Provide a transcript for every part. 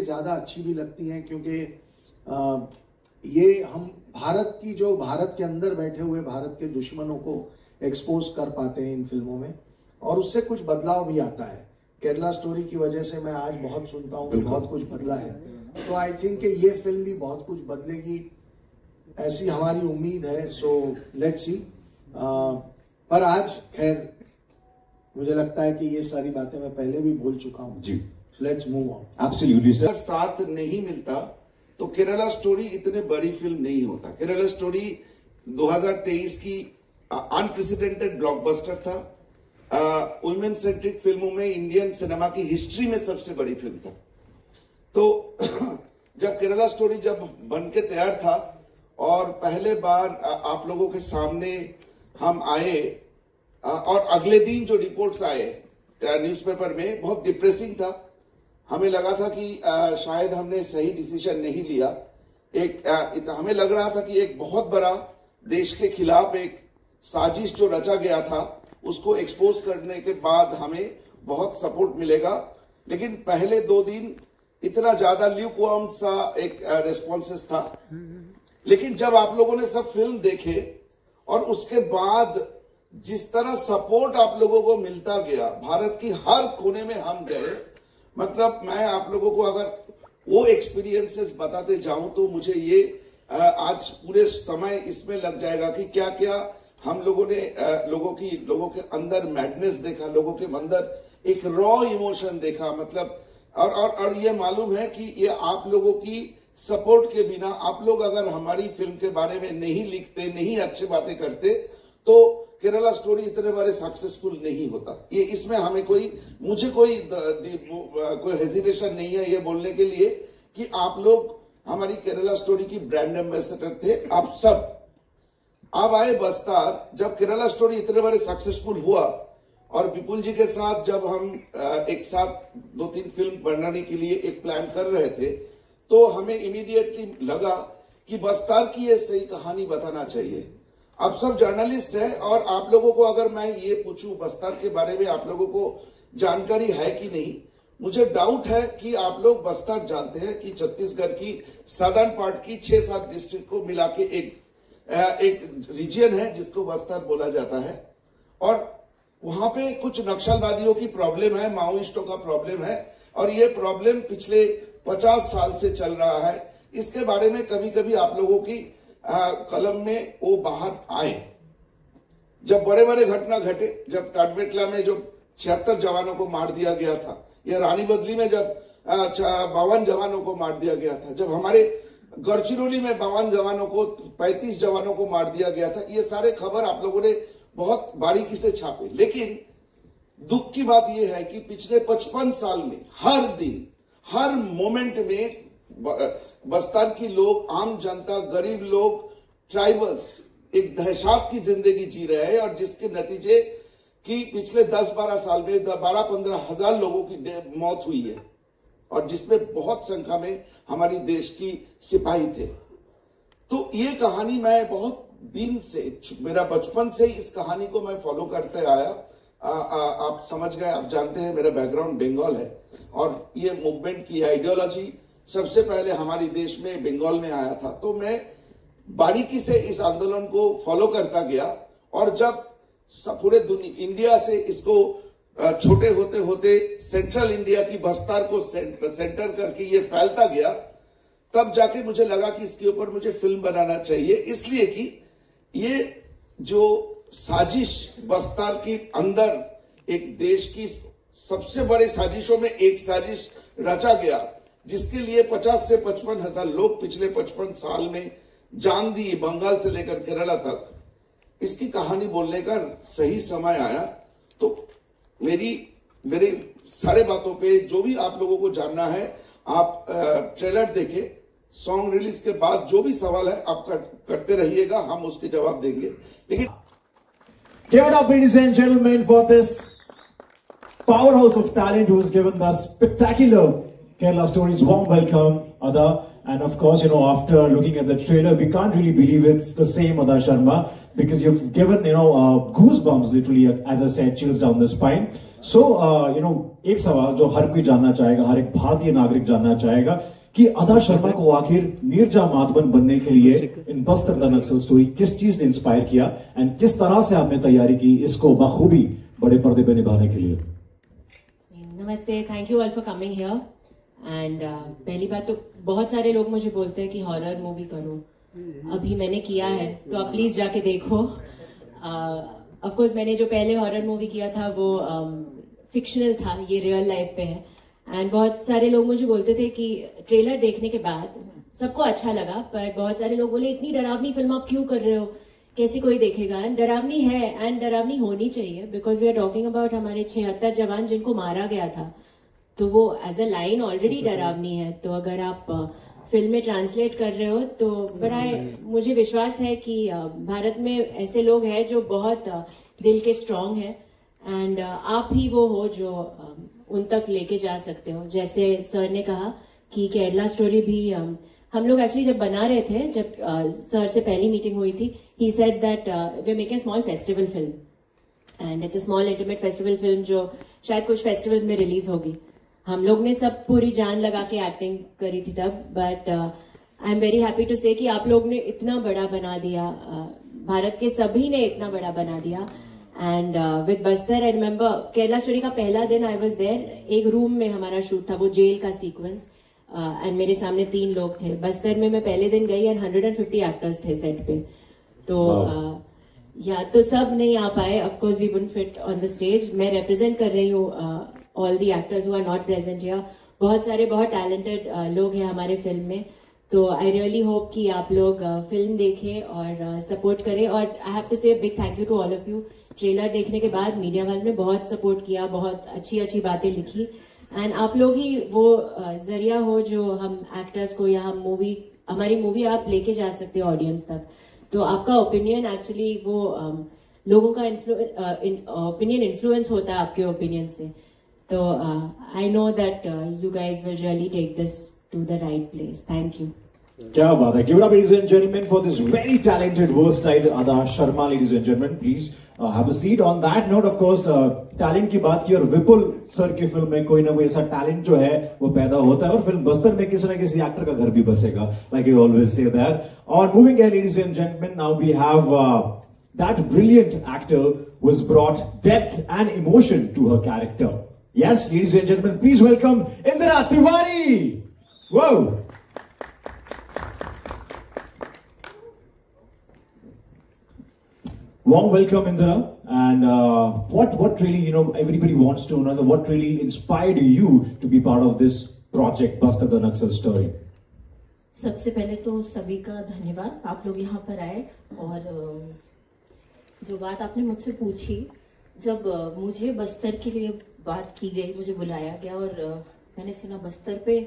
ज़्यादा अच्छी भी लगती हैं, क्योंकि ये हम भारत की, जो भारत के अंदर बैठे हुए भारत के दुश्मनों को एक्सपोज कर पाते हैं इन फिल्मों में, और उससे कुछ बदलाव भी आता है। केरला स्टोरी की वजह से मैं आज बहुत सुनता हूँ कि बहुत कुछ बदला है, तो आई थिंक कि ये फिल्म भी बहुत कुछ बदलेगी, ऐसी हमारी उम्मीद है। So let's see. पर आज खैर मुझे लगता है कि ये सारी बातें मैं पहले भी बोल चुका हूँ जी। Let's move on. Absolutely sir. साथ नहीं मिलता तो केरला स्टोरी इतने बड़ी फिल्म नहीं होता। केरला स्टोरी 2023 की अनप्रेसिडेंटेड ब्लॉकबस्टर था। वुमेन सेंट्रिक फिल्मों में इंडियन सिनेमा की हिस्ट्री में सबसे बड़ी फिल्म था। तो जब केरला स्टोरी जब बन के तैयार था और पहले बार आप लोगों के सामने हम आए, और अगले दिन जो रिपोर्ट्स आए न्यूज़पेपर में बहुत डिप्रेसिंग था। हमें लगा था कि शायद हमने सही डिसीजन नहीं लिया। हमें लग रहा था कि एक बहुत बड़ा देश के खिलाफ एक साजिश जो रचा गया था उसको एक्सपोज करने के बाद हमें बहुत सपोर्ट मिलेगा, लेकिन पहले 2 दिन इतना ज्यादा ल्यूकवार्म सा एक रिस्पॉन्सेस था। लेकिन जब आप लोगों ने सब फिल्म देखे और उसके बाद जिस तरह सपोर्ट आप लोगों को मिलता गया, भारत की हर कोने में हम गए, मतलब मैं आप लोगों को अगर वो एक्सपीरियंसेस बताते जाऊं तो मुझे ये आज पूरे समय इसमें लग जाएगा कि क्या क्या हम लोगों ने लोगों के अंदर मैडनेस देखा, लोगों के अंदर एक रॉ इमोशन देखा। मतलब और ये मालूम है कि ये आप लोगों की सपोर्ट के बिना, आप लोग अगर हमारी फिल्म के बारे में नहीं लिखते, नहीं अच्छी बातें करते, तो केरला स्टोरी इतने बड़े सक्सेसफुल नहीं होता। ये इसमें हमें मुझे कोई हेजिटेशन नहीं है ये बोलने के लिए कि आप लोग हमारी केरला स्टोरी की ब्रांड एम्बेसडर थे। आप सब अब आए बस्तार। जब केरला स्टोरी इतने बड़े सक्सेसफुल हुआ और विपुल जी के साथ जब हम एक साथ 2-3 फिल्म बनाने के लिए एक प्लान कर रहे थे, तो हमें इमीडिएटली लगा कि बस्तार की ये सही कहानी बताना चाहिए। आप सब जर्नलिस्ट हैं और आप लोगों को अगर मैं ये पूछूं बस्तार के बारे में आप लोगों को जानकारी है कि नहीं, मुझे डाउट है कि आप लोग बस्तार जानते हैं कि छत्तीसगढ़ की सदर्न पार्ट की 6-7 डिस्ट्रिक्ट को मिला के एक रीजन है जिसको बस्तार बोला जाता है। और वहां पे कुछ नक्सलवादियों की प्रॉब्लम है, माओइस्टों का प्रॉब्लम है, और ये प्रॉब्लम पिछले 50 साल से चल रहा है। इसके बारे में कभी कभी आप लोगों की कलम में वो बाहर आए। जब बड़े बड़े घटना घटे, जब टाटबेटला में जो 76 जवानों को मार दिया गया था, या रानी बदली में जब 52 जवानों को मार दिया गया था, जब हमारे गढ़चिरौली में 52 जवानों को 35 जवानों को मार दिया गया था, ये सारे खबर आप लोगों ने बहुत बारीकी से छापे। लेकिन दुख की बात यह है कि पिछले 55 साल में हर दिन हर मोमेंट में बस्तर की लोग, आम जनता, गरीब लोग, ट्राइबल्स एक दहशत की जिंदगी जी रहे हैं, और जिसके नतीजे कि पिछले 10-12 साल में 12-15 हजार लोगों की मौत हुई है, और जिसमें बहुत संख्या में हमारी देश की सिपाही थे। तो ये कहानी मैं बहुत दिन से, मेरा बचपन से इस कहानी को मैं फॉलो करते आया। आप समझ गए, आप जानते हैं मेरा बैकग्राउंड बंगाल है, और ये मूवमेंट की आइडियोलॉजी सबसे पहले हमारे देश में बंगाल में आया था। तो मैं बारीकी से इस आंदोलन को फॉलो करता गया, और जब पूरे इंडिया से इसको छोटे होते होते सेंट्रल इंडिया की बस्तार को सेंटर करके ये फैलता गया, तब जाके मुझे लगा कि इसके ऊपर मुझे फिल्म बनाना चाहिए। इसलिए कि ये जो साजिश बस्तार के अंदर एक देश की सबसे बड़े साजिशों में एक साजिश रचा गया, जिसके लिए 50 से 55 हजार लोग पिछले 55 साल में जान दी, बंगाल से लेकर केरला तक। इसकी कहानी बोलने का सही समय आया। तो मेरी सारे बातों पे जो भी आप लोगों को जानना है, आप ट्रेलर देखे, सॉन्ग रिलीज के बाद जो भी सवाल है आप करते रहिएगा, हम उसके जवाब देंगे। लेकिन Give it up, ladies and gentlemen, for this powerhouse of talent who has given us spectacular Kerala Stories, warm welcome, Ada. And of course, you know, after looking at the trailer, we can't really believe it's the same Ada Sharma, because you've given, you know, goosebumps literally, as I said, chills down the spine. So, you know, एक सवाल जो हर कोई जानना चाहेगा, हर एक भारतीय नागरिक जानना चाहेगा कि अदा शर्मा को आखिर नीरजा माधवन बनने के लिए इन बस्तर द नक्सल स्टोरी किस चीज ने इंस्पायर किया, एंड किस तरह से आपने तैयारी की इसको बखूबी बड़े पर्दे पे निभाने के लिए? नमस्ते, thank you all for coming here. And पहली बात तो बहुत सारे लोग मुझे बोलते हैं कि हॉरर मूवी करो, अभी मैंने किया है तो आप प्लीज जाके देखो। ऑफ कोर्स मैंने जो पहले हॉरर मूवी किया था वो फिक्शनल था, ये रियल लाइफ पे है। एंड बहुत सारे लोग मुझे बोलते थे कि ट्रेलर देखने के बाद सबको अच्छा लगा, पर बहुत सारे लोग बोले इतनी डरावनी फिल्म आप क्यों कर रहे हो, कैसे कोई देखेगा। एंड डरावनी है, एंड डरावनी होनी चाहिए, because we are talking about हमारे 76 जवान जिनको मारा गया था, तो वो एज अ लाइन ऑलरेडी डरावनी है। तो अगर आप फिल्म में ट्रांसलेट कर रहे हो तो बड़ा मुझे विश्वास है कि भारत में ऐसे लोग हैं जो बहुत दिल के स्ट्रांग हैं, एंड आप ही वो हो जो उन तक लेके जा सकते हो। जैसे सर ने कहा कि केरला स्टोरी भी हम लोग एक्चुअली जब बना रहे थे, जब सर से पहली मीटिंग हुई थी, he said that we make a small festival film and it's a small intimate festival film जो शायद कुछ फेस्टिवल्स में रिलीज होगी। हम लोग ने सब पूरी जान लगा के एक्टिंग करी थी तब, but I am very happy to say कि आप लोग ने इतना बड़ा बना दिया, भारत के सभी ने इतना बड़ा बना दिया। And with Bastar I remember Kerala story का पहला दिन आई वाज देयर, एक रूम में हमारा शूट था, वो जेल का सीक्वेंस, एंड मेरे सामने 3 लोग थे। बस्तर में मैं पहले दिन गई एंड 150 एक्टर्स थे सेट पे, तो तो सब नहीं आ पाए, of course we wouldn't fit on the stage. मैं रिप्रेजेंट कर रही हूँ all the actors who are not present here. बहुत सारे बहुत टैलेंटेड लोग हैं हमारे फिल्म में, तो आई रियली होप कि आप लोग फिल्म देखें और सपोर्ट करें। और I have to say big thank you to all of you. Trailer देखने के बाद मीडिया वालों ने बहुत सपोर्ट किया, बहुत अच्छी अच्छी बातें लिखी, एंड आप लोग ही वो जरिया हो जो हम एक्टर्स को या हमारी मूवी आप लेके जा सकते हो ऑडियंस तक। तो आपका ओपिनियन एक्चुअली वो लोगों का ओपिनियन इन्फ्लुएंस होता है आपके ओपिनियन से। तो I know that you guys will really take this to the right place. Thank you. क्या बात है। Give it up, ladies and gentlemen, for this very talented, versatile Ada Sharma, ladies and gentlemen. Please have a seat. On that note, of course, talent की बात की, और विपुल sir की film में कोई ना कोई ऐसा टैलेंट जो है वो पैदा होता है, और फिल्म बस्तर में किसी ना किसी एक्टर का घर भी बसेगा, like you always say that. और moving ahead, ladies and gentlemen, now we have that brilliant actor who has brought depth and emotion to her character. Yes, ladies and gentlemen, please welcome Indira Tiwari. Whoa. Warm welcome, Indira. And what really, you know, everybody wants to know, what really inspired you to be part of this project, Basta the Naxal Story? सबसे पहले तो सभी का धन्यवाद, आप लोग यहाँ पर आए। और जो बात आपने मुझसे पूछी, जब मुझे बस्तर के लिए बात की गई, मुझे बुलाया गया और मैंने सुना बस्तर पे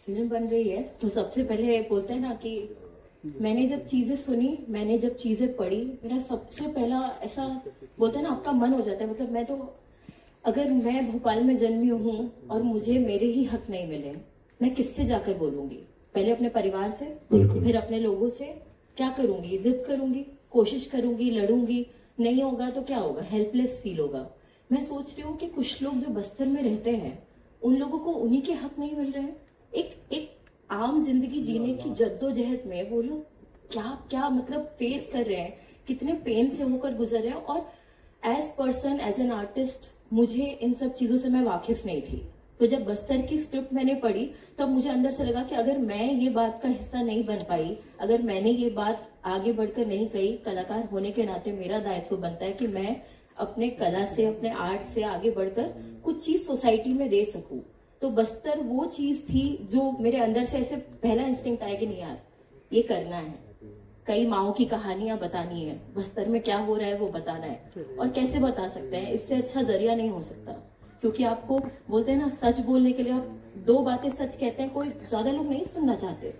फिल्म बन रही है, तो सबसे पहले बोलते हैं ना कि मैंने जब चीजें सुनी, मैंने जब चीजें पढ़ी, मेरा सबसे पहला ऐसा बोलते हैं ना आपका मन हो जाता है। मतलब मैं तो, अगर मैं भोपाल में जन्मी हूँ और मुझे मेरे ही हक नहीं मिले, मैं किससे जाकर बोलूंगी? पहले अपने परिवार से, फिर अपने लोगों से। क्या करूंगी? जिद करूंगी, कोशिश करूंगी, लड़ूंगी, नहीं होगा तो क्या होगा? हेल्पलेस फील होगा। मैं सोच रही हूँ कि कुछ लोग जो बस्तर में रहते हैं, उन लोगों को उन्हीं के हक नहीं मिल रहे हैं। एक आम जिंदगी जीने की जद्दोजहद में वो लोग क्या क्या मतलब फेस कर रहे हैं, कितने पेन से होकर गुजर रहे हैं। और as person, as an artist, मुझे इन सब चीजों से मैं वाकिफ नहीं थी। तो जब बस्तर की स्क्रिप्ट मैंने पढ़ी, तब मुझे अंदर से लगा कि अगर मैं ये बात का हिस्सा नहीं बन पाई, अगर मैंने ये बात आगे बढ़कर नहीं कही, कलाकार होने के नाते मेरा दायित्व बनता है कि मैं अपने कला से, अपने आर्ट से आगे बढ़कर कुछ चीज सोसाइटी में दे सकूं। तो बस्तर वो चीज थी जो मेरे अंदर से ऐसे पहला इंस्टिंक्ट आया कि नहीं यार, ये करना है। कई माओं की कहानियां बतानी है, बस्तर में क्या हो रहा है वो बताना है। और कैसे बता सकते हैं? इससे अच्छा जरिया नहीं हो सकता, क्योंकि आपको बोलते हैं ना, सच बोलने के लिए आप 2 बातें सच कहते हैं, कोई ज्यादा लोग नहीं सुनना चाहते।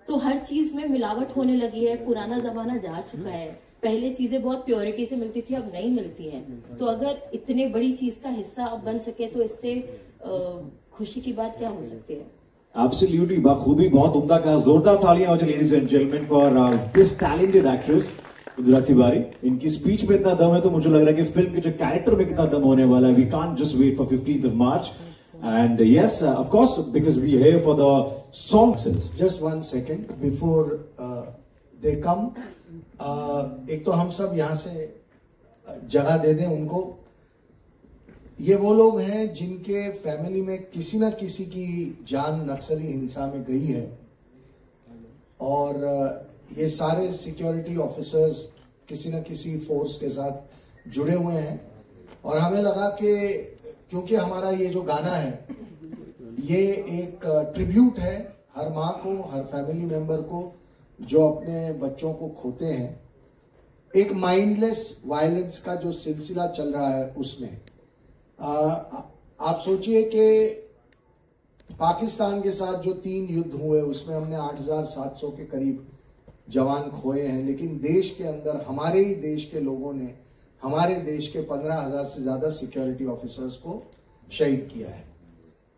तो हर चीज में मिलावट होने लगी है, पुराना जमाना जा चुका है। पहले चीजें बहुत प्योरिटी से मिलती थी, अब नहीं मिलती हैं। तो अगर इतने बड़ी चीज का हिस्सा अब बन सके, तो इससे खुशी की बात क्या हो सकती है? Absolutely, बखूबी, बहुत उम्दा कहा. जोरदार तालियां हो जाए ladies and gentlemen for this talented actress Indira Tiwari. इनकी स्पीच में इतना दम है तो मुझे लग रहा है कि फिल्म के जो कैरेक्टर में कितना दम होने वाला है. We can't just wait for 15th of March. And yes, of course, because we here for the songs. Just 1 second before they come. एक तो हम सब यहाँ से जगह दे दें उनको. ये वो लोग हैं जिनके फैमिली में किसी ना किसी की जान नक्सली हिंसा में गई है, और ये सारे सिक्योरिटी ऑफिसर्स किसी ना किसी फोर्स के साथ जुड़े हुए हैं. और हमें लगा कि क्योंकि हमारा ये जो गाना है ये एक ट्रिब्यूट है हर माँ को, हर फैमिली मेंबर को जो अपने बच्चों को खोते हैं. एक माइंडलेस वायलेंस का जो सिलसिला चल रहा है उसमें आप सोचिए कि पाकिस्तान के साथ जो 3 युद्ध हुए उसमें हमने 8,700 के करीब जवान खोए हैं, लेकिन देश के अंदर हमारे ही देश के लोगों ने हमारे देश के 15,000 से ज्यादा सिक्योरिटी ऑफिसर्स को शहीद किया है.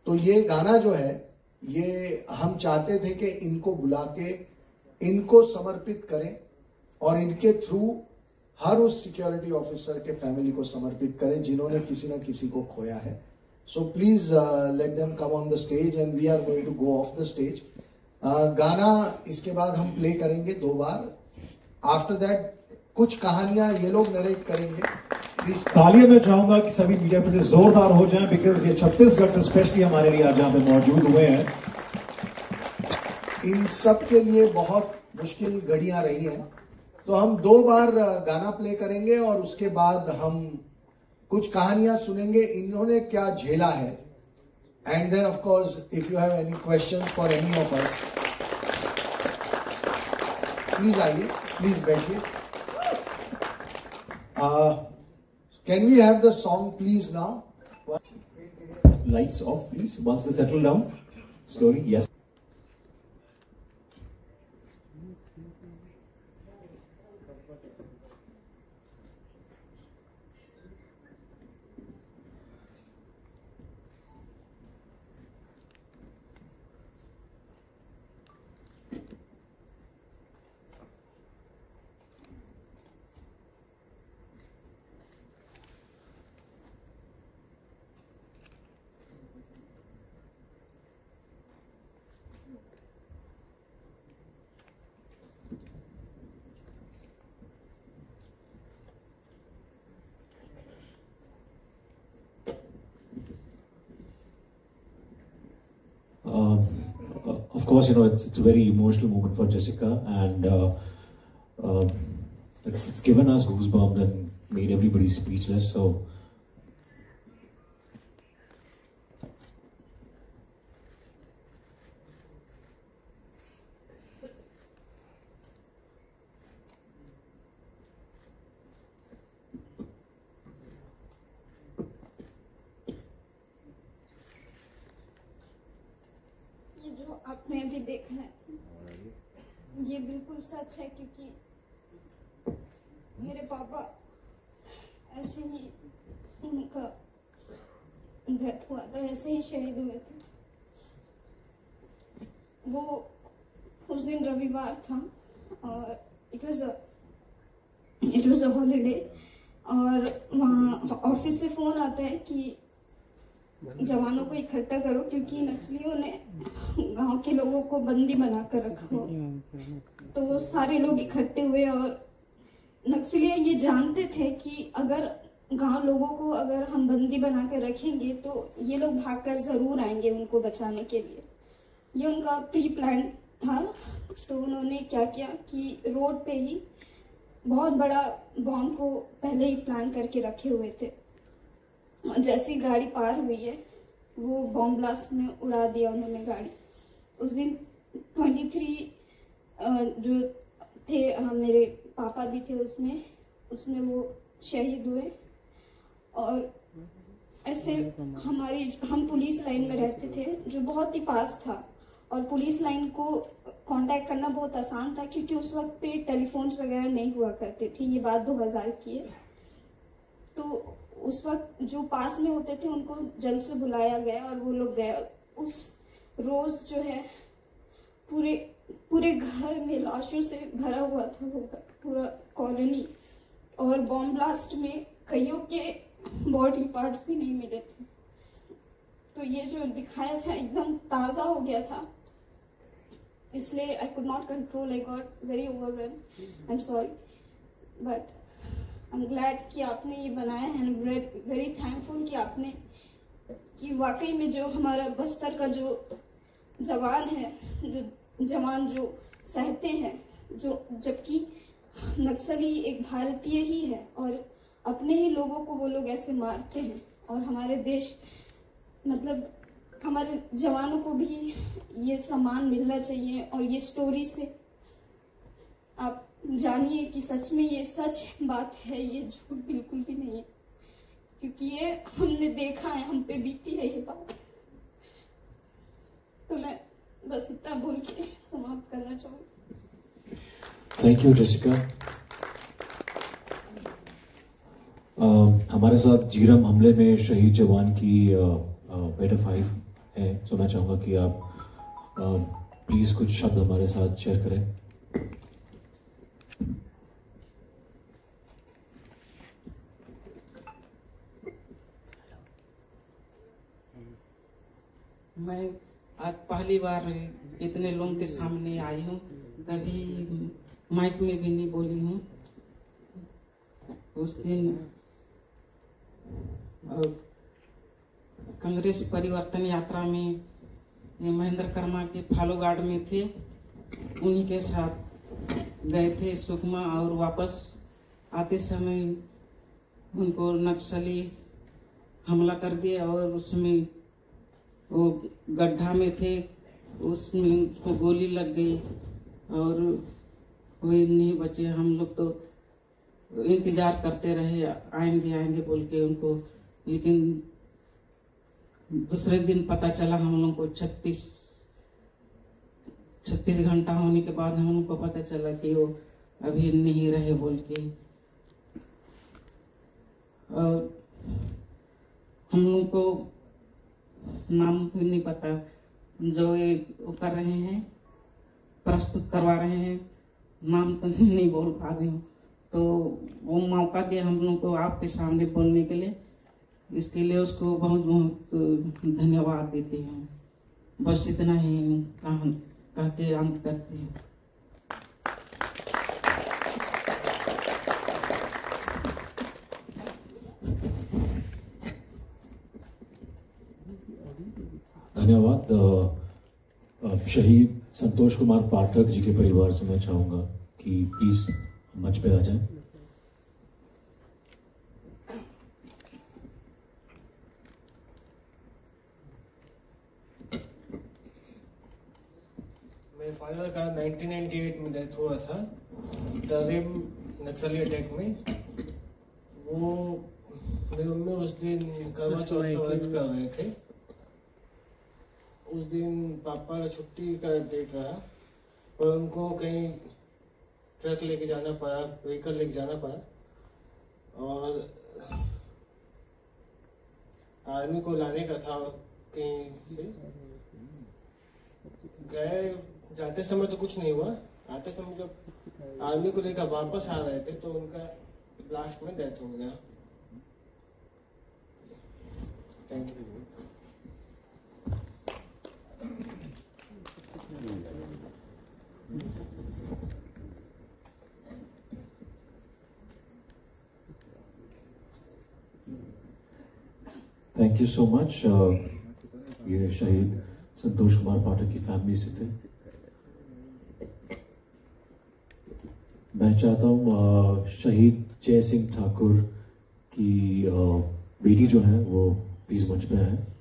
तो ये गाना जो है ये हम चाहते थे कि इनको बुला के इनको समर्पित करें और इनके थ्रू हर उस सिक्योरिटी ऑफिसर के फैमिली को समर्पित करें जिन्होंने किसी ना किसी को खोया है. So please let them come on the stage and we are going to go off the stage. गाना इसके बाद हम प्ले करेंगे 2 बार. आफ्टर दैट कुछ कहानियां ये लोग नरेट करेंगे. प्लीज तालियां मैं चाहूंगा कि सभी मीडिया फिर जोरदार हो जाएं बिकॉज ये छत्तीसगढ़ से स्पेशली हमारे लिए आज यहाँ पे मौजूद हुए हैं. इन सब के लिए बहुत मुश्किल घड़ियां रही हैं, तो हम 2 बार गाना प्ले करेंगे और उसके बाद हम कुछ कहानियां सुनेंगे इन्होंने क्या झेला है. And then of course if you have any questions for any of us please आइए, प्लीज बैठिए. Can we have the song please now? Lights off please once they settle down slowly. Yes. Of course, it's a very emotional moment for Jessica, and it's given us goosebumps and made everybody speechless. So. आपने अभी देखा है ये बिल्कुल सच है, क्योंकि मेरे पापा ऐसे ही उनका डेथ हुआ था, ऐसे ही शहीद हुए थे. वो उस दिन रविवार था और इट वाज अ हॉलीडे, और वहाँ ऑफिस से फोन आता है कि जवानों को इकट्ठा करो क्योंकि नक्सलियों ने गांव के लोगों को बंदी बनाकर रखा हो. तो वो सारे लोग इकट्ठे हुए और नक्सली ये जानते थे कि अगर गांव लोगों को अगर हम बंदी बनाकर रखेंगे तो ये लोग भागकर जरूर आएंगे उनको बचाने के लिए. ये उनका प्री प्लान था. तो उन्होंने क्या किया कि रोड पे ही बहुत बड़ा बॉम्ब को पहले ही प्लान करके रखे हुए थे. जैसी गाड़ी पार हुई है वो बॉम्ब ब्लास्ट में उड़ा दिया उन्होंने गाड़ी. उस दिन 23 जो थे मेरे पापा भी थे उसमें वो शहीद हुए. और ऐसे हम पुलिस लाइन में रहते थे जो बहुत ही पास था, और पुलिस लाइन को कांटेक्ट करना बहुत आसान था क्योंकि उस वक्त पे टेलीफोन्स वगैरह नहीं हुआ करते थे. ये बात 2000 की है. तो उस वक्त जो पास में होते थे उनको जल्द से बुलाया गया और वो लोग गए। और उस रोज जो है पूरे घर में लाशों से भरा हुआ था वो पूरा कॉलोनी, और बॉम्ब ब्लास्ट में कईयों के बॉडी पार्ट्स भी नहीं मिले थे। तो ये जो दिखाया था एकदम ताज़ा हो गया था, इसलिए I could not control, I got very overwhelmed. I am sorry, but I am glad कि आपने ये बनाया है, एंड वेरी थैंकफुल कि आपने, कि वाकई में जो हमारा बस्तर का जो जवान है, जो जवान जो सहते हैं, जो जबकि नक्सली एक भारतीय ही है और अपने ही लोगों को वो लोग ऐसे मारते हैं। और हमारे देश, मतलब हमारे जवानों को भी ये सम्मान मिलना चाहिए। और ये स्टोरी से आप जानिए कि सच में ये सच बात है, ये झूठ बिल्कुल भी नहीं है, क्योंकि ये हमने देखा है, हम पे बीती है ये बात। तो मैं बस इतना बोल के समाप्त करना चाहूँगी। Thank you Jessica. हमारे साथ जीरम हमले में शहीद जवान की बेटा 5 है, तो मैं चाहूँगा कि आप प्लीज कुछ शब्द हमारे साथ शेयर करें। मैं आज पहली बार इतने लोगों के सामने आई हूँ, कभी माइक में भी नहीं बोली हूँ। उस दिन कांग्रेस परिवर्तन यात्रा में महेंद्र कर्मा के फॉलो गार्ड में थे, उन्हीं के साथ गए थे सुकमा, और वापस आते समय उनको नक्सली हमला कर दिया और उसमें वो गड्ढा में थे, उसमें उसको गोली लग गई और कोई नहीं बचे। हम लोग तो इंतजार करते रहे, आएंगे आएंगे बोल के उनको, लेकिन दूसरे दिन पता चला हम लोग को 36 घंटा होने के बाद हम लोग को पता चला कि वो अभी नहीं रहे बोल के। और हम लोग को नाम भी नहीं पता, जो ये कर रहे हैं, प्रस्तुत करवा रहे हैं, नाम तो नहीं बोल पा रही हूँ, तो वो मौका दिया हम लोग को आपके सामने बोलने के लिए, इसके लिए उसको बहुत बहुत धन्यवाद देती हूँ। बस इतना ही कह के अंत करती हूँ। धन्यवाद। शहीद संतोष कुमार पाठक जी के परिवार से मैं चाहूंगा कि प्लीज मंच पे आ जाएं। मेरे फादर का 1998 में डेथ हुआ था, तरीम नक्सली अटैक में। वो मेरी मम्मी उस दिन करवा चौथ का व्रत कर रहे थे। उस दिन पापा का छुट्टी का डेट रहा, पर उनको कहीं ट्रक लेके जाना पड़ा, व्हीकल लेके जाना पड़ा, और आर्मी को लाने का था कहीं से। गए, जाते समय तो कुछ नहीं हुआ, आते समय जब आर्मी को लेकर वापस आ रहे थे तो उनका ब्लास्ट में डेथ हो गया। Thank you. Thank you so much. ये शहीद संतोष कुमार पाठक की फैमिली से थे। मैं चाहता हूँ शहीद जय सिंह ठाकुर की बेटी जो है वो प्लीज मंच पे है।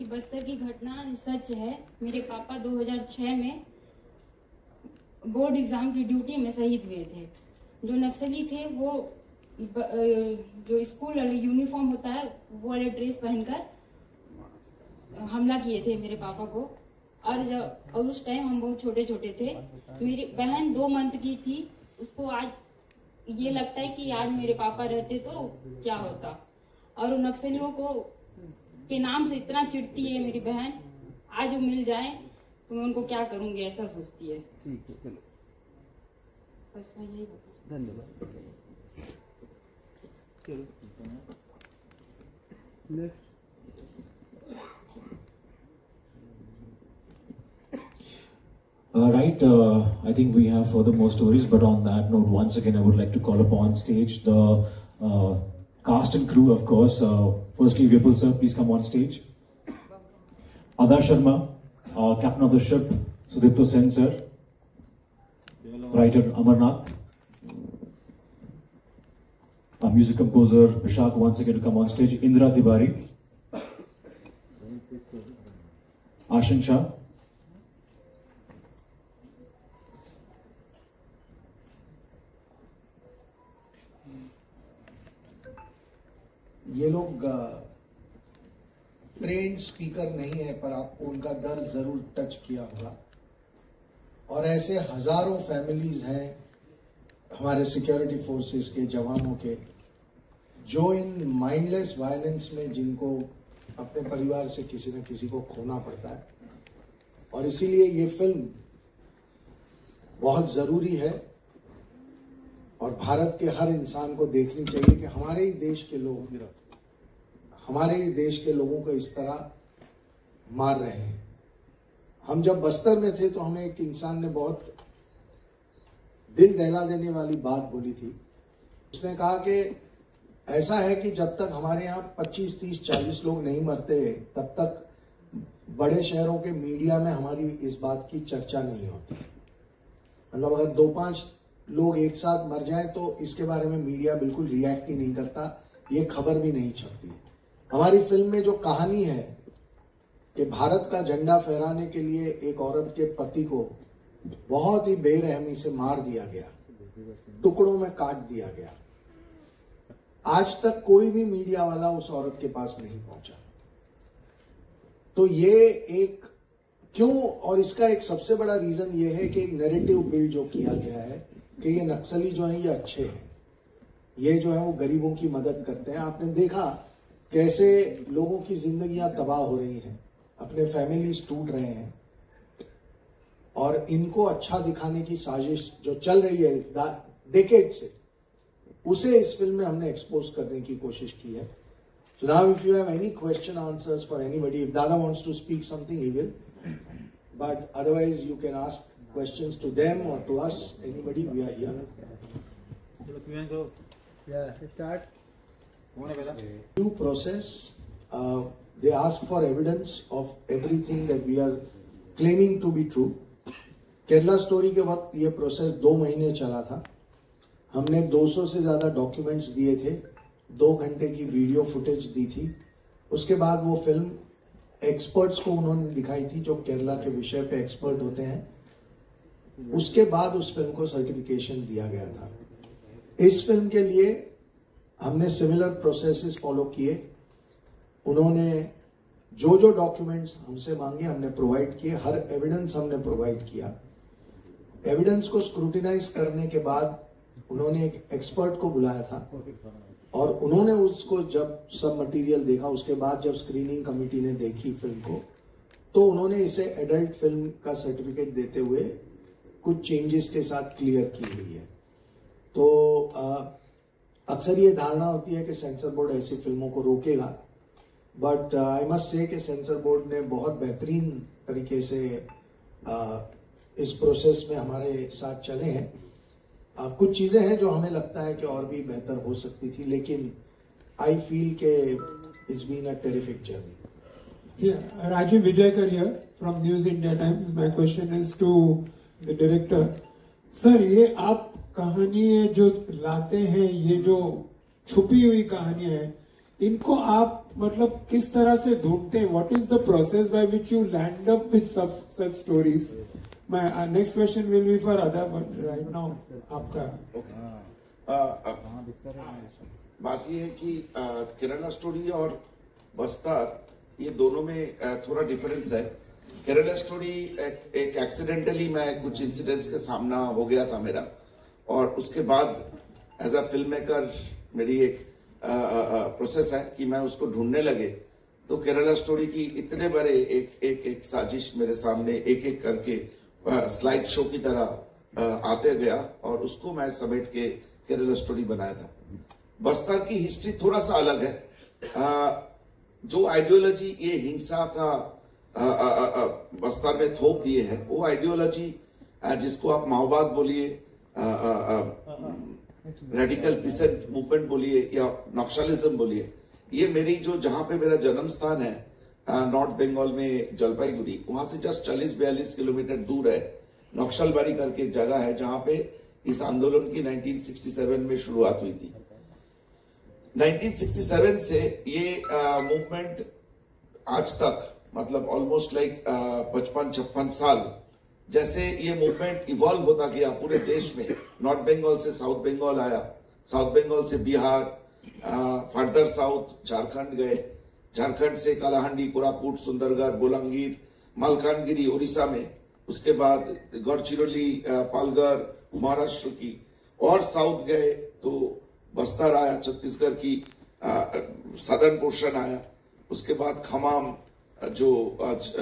बस्तर की घटना सच है। मेरे पापा 2006 में बोर्ड एग्जाम की ड्यूटी में शहीद हुए थे। जो नक्सली थे वो जो स्कूल वाले यूनिफॉर्म होता है वो वाले ड्रेस पहनकर हमला किए थे मेरे पापा को। और उस टाइम हम बहुत छोटे छोटे थे। मेरी बहन 2 मंथ की थी, उसको आज ये लगता है कि आज मेरे पापा रहते तो क्या होता। और उन नक्सलियों को के नाम से इतना चिढ़ती है मेरी बहन, आज वो मिल जाए तो मैं उनको क्या करूंगी ऐसा सोचती है। ठीक है, चलो, बस मैं यही धन्यवाद। चलो next. Right, I think we have further more stories, but on that note, once again, I would like to call upon stage the cast and crew, of course. Firstly, Vipul sir, please come on stage. Ada Sharma, captain of the ship, Sudipto Sen sir, writer Amarnath, music composer Vishak, once again to come on stage, Indra Tiwari, Ashin Shah, ये लोग trend speaker नहीं है, पर आपको उनका दर्द जरूर touch किया होगा। और ऐसे हजारों फैमिलीज हैं हमारे सिक्योरिटी फोर्सेस के जवानों के, जो इन माइंडलेस वायलेंस में जिनको अपने परिवार से किसी न किसी को खोना पड़ता है। और इसीलिए ये फिल्म बहुत जरूरी है और भारत के हर इंसान को देखनी चाहिए कि हमारे ही देश के लोगों को इस तरह मार रहे हैं। हम जब बस्तर में थे तो हमें एक इंसान ने बहुत दिल दहला देने वाली बात बोली थी। उसने कहा कि ऐसा है कि जब तक हमारे यहाँ 25, 30, 40 लोग नहीं मरते तब तक बड़े शहरों के मीडिया में हमारी इस बात की चर्चा नहीं होती। मतलब अगर 2-5 लोग एक साथ मर जाएं तो इसके बारे में मीडिया बिल्कुल रिएक्ट ही नहीं करता, ये खबर भी नहीं छपती। हमारी फिल्म में जो कहानी है कि भारत का झंडा फहराने के लिए एक औरत के पति को बहुत ही बेरहमी से मार दिया गया, टुकड़ों में काट दिया गया, आज तक कोई भी मीडिया वाला उस औरत के पास नहीं पहुंचा। तो ये एक क्यों, और इसका एक सबसे बड़ा रीजन ये है कि एक नैरेटिव बिल्ड जो किया गया है कि ये नक्सली जो है ये अच्छे हैं, ये जो है वो गरीबों की मदद करते हैं। आपने देखा कैसे लोगों की जिंदगियां तबाह हो रही हैं, अपने फैमिलीज टूट रहे हैं, और इनको अच्छा दिखाने की साजिश जो चल रही है डेकेड से, उसे इस फिल्म में हमने एक्सपोज करने की कोशिश की है। So now if you have any question answers for anybody, if Dada wants to speak something, he will, but otherwise you can ask questions to them or to us, anybody, we are here. Yeah, start. Due process, they ask for evidence of everything that we are claiming to be true. Kerala story के वक्त ये process 2 महीने चला था। हमने 200 से ज्यादा documents दिए थे, 2 घंटे की वीडियो फुटेज दी थी। उसके बाद वो फिल्म एक्सपर्ट्स को उन्होंने दिखाई थी जो केरला के विषय पे एक्सपर्ट होते हैं। उसके बाद उस फिल्म को सर्टिफिकेशन दिया गया था। इस फिल्म के लिए हमने सिमिलर प्रोसेसेस फॉलो किए। उन्होंने जो जो डॉक्यूमेंट्स हमसे मांगे हमने प्रोवाइड किए, हर एविडेंस हमने प्रोवाइड किया। एविडेंस को स्क्रूटिनाइज करने के बाद उन्होंने एक एक्सपर्ट को बुलाया था और उन्होंने उसको जब सब मटेरियल देखा, उसके बाद जब स्क्रीनिंग कमेटी ने देखी फिल्म को, तो उन्होंने इसे एडल्ट फिल्म का सर्टिफिकेट देते हुए कुछ चेंजेस के साथ क्लियर की हुई है। तो अक्सर ये धारणा होती है कि सेंसर बोर्ड ऐसी फिल्मों को रोकेगा, बट आई मस्ट से कि सेंसर बोर्ड ने बहुत बेहतरीन तरीके से इस प्रोसेस में हमारे साथ चले हैं। कुछ चीजें हैं जो हमें लगता है कि और भी बेहतर हो सकती थी, लेकिन आई फील के it's been a terrific journey. Rajiv Vijayakar here from News India Times. My question is to the director. Sir, ये आप कहानी जो लाते हैं, ये जो छुपी हुई कहानियां हैं, इनको आप मतलब किस तरह से ढूंढते हैं? What is the process by which you land up with such stories? My next question will be for Ada, but right now आपका। बात ये है कि केरला स्टोरी और बस्तर ये दोनों में थोड़ा डिफरेंस है। केरला स्टोरी एक एक्सीडेंटली मैं कुछ इंसिडेंट्स के सामना हो गया था मेरा, और उसके बाद एज अ फिल्म मेकर मेरी एक प्रोसेस है कि मैं उसको ढूंढने लगे तो केरला स्टोरी की इतने बड़े एक साजिश मेरे सामने एक एक करके स्लाइड शो की तरह आते गया और उसको मैं समेट के केरला स्टोरी बनाया था। बस्तर की हिस्ट्री थोड़ा सा अलग है। जो आइडियोलॉजी ये हिंसा का बस्तर में थोप दिए हैं वो आइडियोलॉजी जिसको आप माओवाद बोलिए, रेडिकल पीसेंट मूवमेंट बोलिए या नक्सलिज्म बोलिए, ये मेरी जो जहां पे मेरा जन्म स्थान है नॉर्थ बंगाल में जलपाईगुड़ी, वहां से जस्ट 40-42 किलोमीटर दूर है नक्सलबाड़ी करके एक जगह है जहां पे इस आंदोलन की 1967 में शुरुआत हुई थी। 1967 से ये मूवमेंट आज तक मतलब ऑलमोस्ट लाइक 55-56 साल जैसे ये मूवमेंट इवॉल्व होता गया पूरे देश में। नॉर्थ बंगाल से साउथ बंगाल आया, साउथ बंगाल से बिहार, फर्दर साउथ झारखंड गए, झारखंड से कालाहांडी, कोरापुट, सुंदरगढ़, बोलांगीर, मालकानगिरी उड़ीसा में, उसके बाद गढ़चिरौली, पालघर महाराष्ट्र की, और साउथ गए तो बस्तर आया, छत्तीसगढ़ की सदर्न पोर्शन आया, उसके बाद खमाम जो आज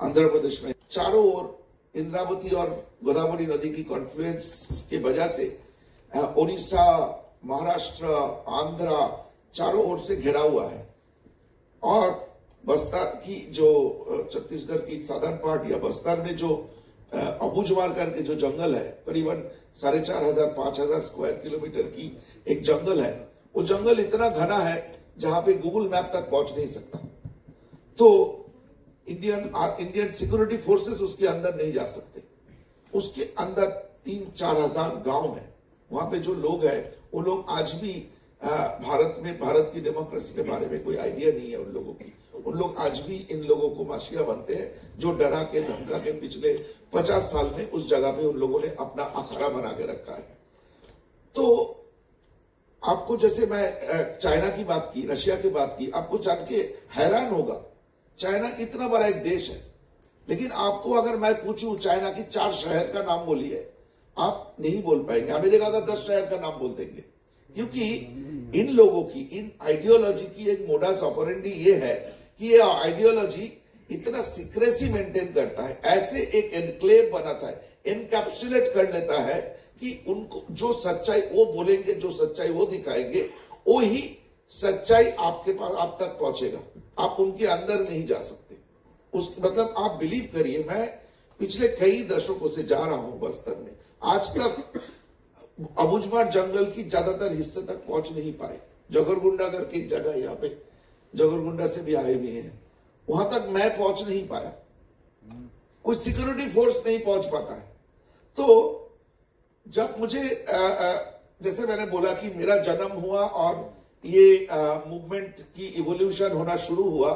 आंध्र प्रदेश में। चारों ओर इंद्रावती और गोदावरी नदी की कॉन्फ्लुएंस के वजह से उड़ीसा, महाराष्ट्र, आंध्रा चारों ओर से घिरा हुआ है। और बस्तर की जो छत्तीसगढ़ की सदर्न पार्ट या बस्तर में जो अबूझमार करके जो जंगल है, करीबन 4500-5000 स्क्वायर किलोमीटर की एक जंगल है, वो जंगल इतना घना है जहां पे गूगल मैप तक पहुंच नहीं सकता। तो इंडियन सिक्योरिटी फोर्सेस उसके अंदर नहीं जा सकते। उसके अंदर 3-4 हजार गांव है। वहां पे जो लोग हैं वो लोग आज भी भारत की डेमोक्रेसी के बारे में कोई आइडिया नहीं है उन लोगों की। उन लोग आज भी इन लोगों को माशिया बनते हैं जो डरा के धमका के पिछले 50 साल में उस जगह पे उन लोगों ने अपना अखाड़ा बना के रखा है। तो आपको जैसे मैं चाइना की बात की, रशिया की बात की, आपको जान के हैरान होगा चाइना इतना बड़ा एक देश है, लेकिन आपको अगर मैं पूछूं चाइना की 4 शहर का नाम बोलिए, आप नहीं बोल पाएंगे। अमेरिका का 10 शहर का नाम बोल देंगे, क्योंकि इन लोगों की इन आइडियोलॉजी की एक मोडास ऑपरेंडी ये है कि ये आइडियोलॉजी इतना सीक्रेसी मेंटेन करता है, ऐसे एक एनक्लेव बनाता है, एनकैप्सुलेट कर लेता है कि उनको जो सच्चाई वो बोलेंगे, जो सच्चाई वो दिखाएंगे, वो ही सच्चाई आपके पास आप तक पहुंचेगा। आप उनके अंदर नहीं जा सकते। उस मतलब आप बिलीव करिए, मैं पिछले कई दशकों से जा रहा हूं बस्तर में, आज तक अबूझमार जंगल की ज्यादातर हिस्से तक पहुंच नहीं पाए। जगरगुंडा करके एक जगह यहाँ पे, जगरगुंडा से भी आए हुए हैं, वहां तक मैं पहुंच नहीं पाया, कोई सिक्योरिटी फोर्स नहीं पहुंच पाता है। तो जब मुझे जैसे मैंने बोला कि मेरा जन्म हुआ और ये मूवमेंट की इवोल्यूशन होना शुरू हुआ,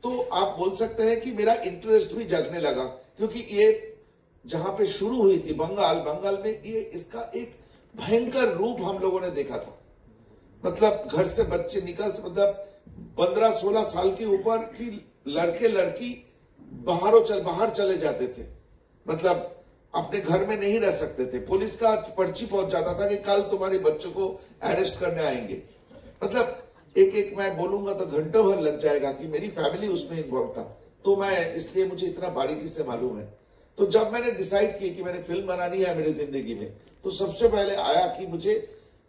तो आप बोल सकते हैं कि मेरा इंटरेस्ट भी जगने लगा, क्योंकि ये जहां पे शुरू हुई थी बंगाल में, ये इसका एक भयंकर रूप हम लोगों ने देखा था। मतलब घर से बच्चे मतलब 15-16 साल के ऊपर की लड़के लड़की बाहर चले जाते थे, मतलब अपने घर में नहीं रह सकते थे। पुलिस का पर्ची पहुंच जाता था कि कल तुम्हारे बच्चों को अरेस्ट करने आएंगे। मतलब एक मैं बोलूंगा तो घंटों भर लग जाएगा कि मेरी फैमिली उसमें इन्वॉल्व था। तो मैं इसलिए मुझे इतना बारीकी से मालूम है। तो जब मैंने डिसाइड किया कि मैंने फिल्म बनानी है मेरी जिंदगी में, तो सबसे पहले आया कि मुझे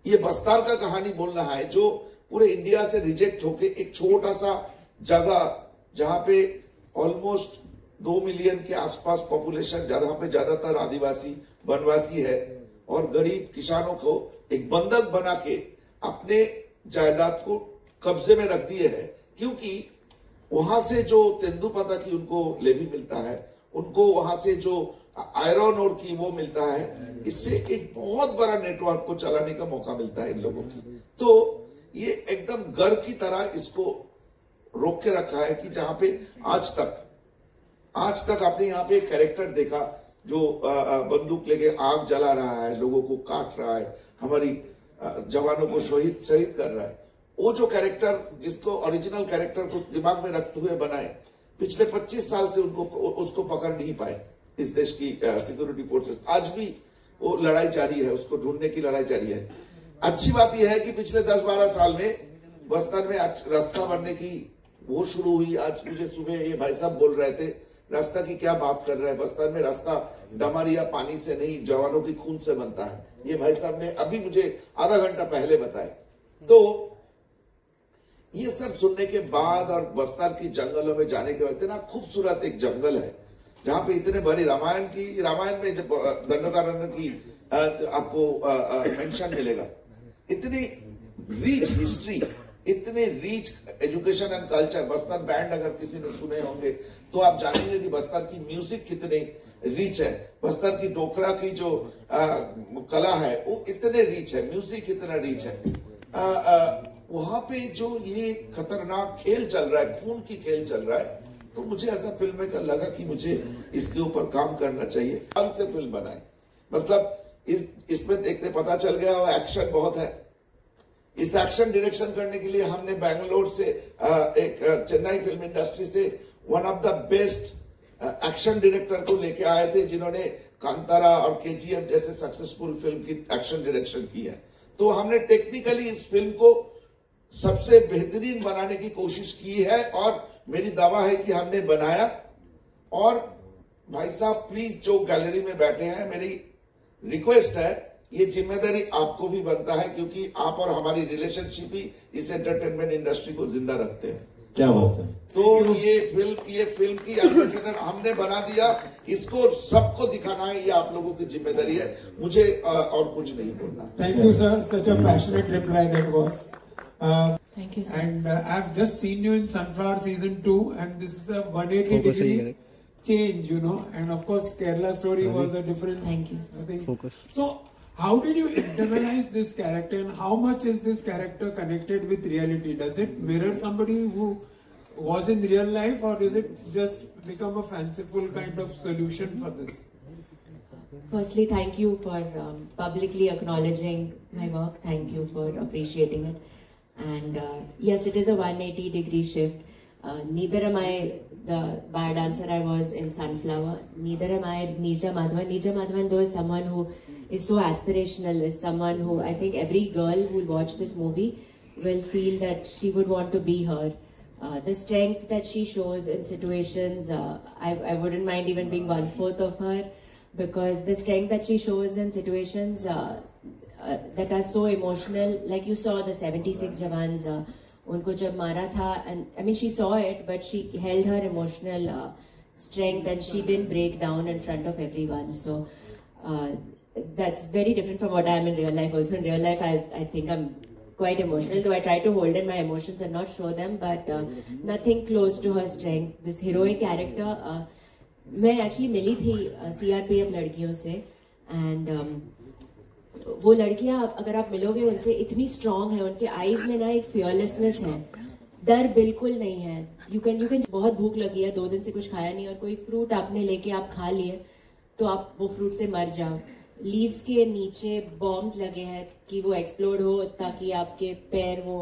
ये बस्तर का कहानी बोलना है, जो पूरे इंडिया से रिजेक्ट होके एक छोटा सा जगह जहां पे ऑलमोस्ट 2 मिलियन के आसपास पॉपुलेशन, जहां पे ज्यादातर आदिवासी वनवासी है, और गरीब किसानों को एक बंधक बना के अपने जायदाद को कब्जे में रख दिए है। क्योंकि वहां से जो तेंदुपत्ता की उनको लेवी मिलता है, उनको वहां से जो आयरन और की वो मिलता है, इससे एक बहुत बड़ा नेटवर्क को चलाने का मौका मिलता है इन लोगों की। तो ये एकदम घर की तरह इसको रोक के रखा है कि जहां पे आज तक आपने यहाँ पे एक कैरेक्टर देखा जो बंदूक लेके आग जला रहा है, लोगों को काट रहा है, हमारी जवानों को शहीद कर रहा है। वो जो कैरेक्टर, जिसको ओरिजिनल कैरेक्टर को दिमाग में रखते हुए बनाए, पिछले 25 साल से उसको पकड़ नहीं पाए इस देश की सिक्योरिटी फोर्सेस। आज भी वो लड़ाई जारी है, उसको ढूंढने की लड़ाई जारी है। अच्छी बात यह है कि पिछले 10-12 साल में बस्तर में रास्ता बनने की वो शुरू हुई। आज मुझे सुबह ये भाई साहब बोल रहे थे रास्ता की क्या बात कर रहे हैं, बस्तर में रास्ता डमरिया पानी से नहीं जवानों की खून से बनता है। ये भाई साहब ने अभी मुझे आधा घंटा पहले बताया। तो ये सब सुनने के बाद और बस्तर की जंगलों में जाने के बाद, इतना खूबसूरत एक जंगल है जहां पे इतने बड़ी रामायण में जब दंडकारण्य की आपको मेंशन मिलेगा, इतनी रिच हिस्ट्री, इतने rich education and culture. Bastar band अगर किसी ने सुने होंगे तो आप जानेंगे कि बस्तर की म्यूजिक कितने रिच है, बस्तर की डोकरा की जो कला है वो इतने रिच है, म्यूजिक इतना रिच है। वहां पे जो ये खतरनाक खेल चल रहा है, खून की खेल चल रहा है, तो मुझे ऐसा फिल्म मेकर लगा कि मुझे इसके ऊपर काम करना चाहिए। कल से फिल्म बनाए, मतलब इसमें देखने पता चल गया और एक्शन बहुत है। इस एक्शन डायरेक्शन करने के लिए हमने बेंगलोर से एक चेन्नई फिल्म इंडस्ट्री से one of the best action director को लेके आए थे, जिन्होंने कांतारा और केजीएफ जैसे सक्सेसफुल फिल्म की एक्शन डायरेक्शन की है। तो हमने टेक्निकली इस फिल्म को सबसे बेहतरीन बनाने की कोशिश की है और मेरी दावा है कि हमने बनाया। और भाई साहब प्लीज जो गैलरी में बैठे हैं, मेरी रिक्वेस्ट है, ये जिम्मेदारी आपको भी बनता है, क्योंकि आप और हमारी रिलेशनशिप ही इस एंटरटेनमेंट इंडस्ट्री को जिंदा रखते हैं। क्या बात है। तो ये फिल्म की एम्बेसडर हमने बना दिया, इसको सबको दिखाना है, ये आप लोगों की जिम्मेदारी है, मुझे और कुछ नहीं बोलना। Thank you sir, such a passionate reply that was. Thank you, sir. And I've just seen you in Sunflower season 2, and this is a 180-degree change, you know. And of course, Kerala Story was a different. Thank you. thing. Focus. So, how did you internalize this character, and how much is this character connected with reality? Does it mirror somebody who was in real life, or does it just become a fanciful kind of solution for this? Firstly, thank you for publicly acknowledging my work. Thank you for appreciating it. And yes, it is a 180-degree shift. Neither am I the bar dancer I was in Sunflower. Neither am I Neerja Madhavan. Neerja Madhavan, though, is someone who is so aspirational, is someone who I think every girl who will watch this movie will feel that she would want to be her. The strength that she shows in situations, I wouldn't mind even being 1/4 of her, because the strength that she shows in situations that are so emotional, like you saw the 76 Jawans, unko jab mara tha, and I mean she saw it, but she held her emotional strength and she didn't break down in front of everyone. So that's very different from what I am in real life. Also in real life, I think I'm quite emotional, though I try to hold in my emotions and not show them, but nothing close to her strength. This heroic character, मैं actually मिली थी CRPF लड़कियों से, and वो लड़कियां अगर आप मिलोगे उनसे इतनी स्ट्रांग है, उनके आईज में ना एक फियरलेसनेस है, डर बिल्कुल नहीं है। यू कैन बहुत भूख लगी है, 2 दिन से कुछ खाया नहीं और कोई फ्रूट आपने लेके आप खा लिए तो आप वो फ्रूट से मर जाओ। लीव्स के नीचे बॉम्ब्स लगे हैं कि वो एक्सप्लोड हो ताकि आपके पैर वो